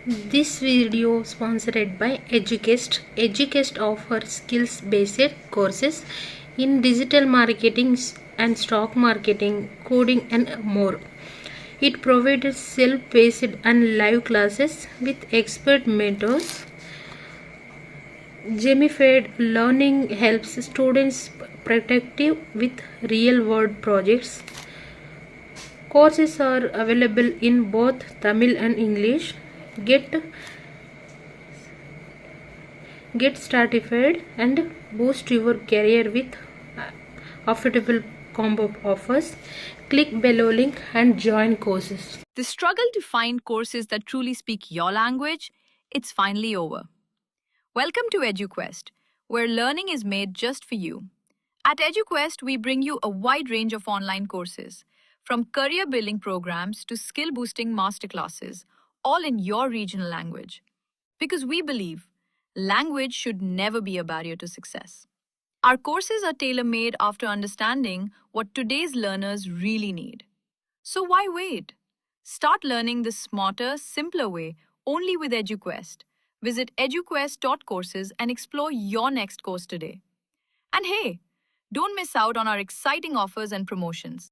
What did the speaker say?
This video sponsored by Eduquest. Eduquest offers skills-based courses in digital marketing and stock marketing, coding and more. It provides self-paced and live classes with expert mentors. Gamified learning helps students productive with real-world projects. Courses are available in both Tamil and English. Get Get started and boost your career with affordable combo offers. Click below link and join courses. The struggle to find courses that truly speak your language, it's finally over. Welcome to Eduquest, where learning is made just for you. At Eduquest, we bring you a wide range of online courses, from career building programs to skill boosting masterclasses, all in your regional language. Because we believe language should never be a barrier to success. Our courses are tailor made after understanding what today's learners really need. So why wait? Start learning the smarter, simpler way only with Eduquest. Visit eduquest.courses and explore your next course today. And hey, don't miss out on our exciting offers and promotions.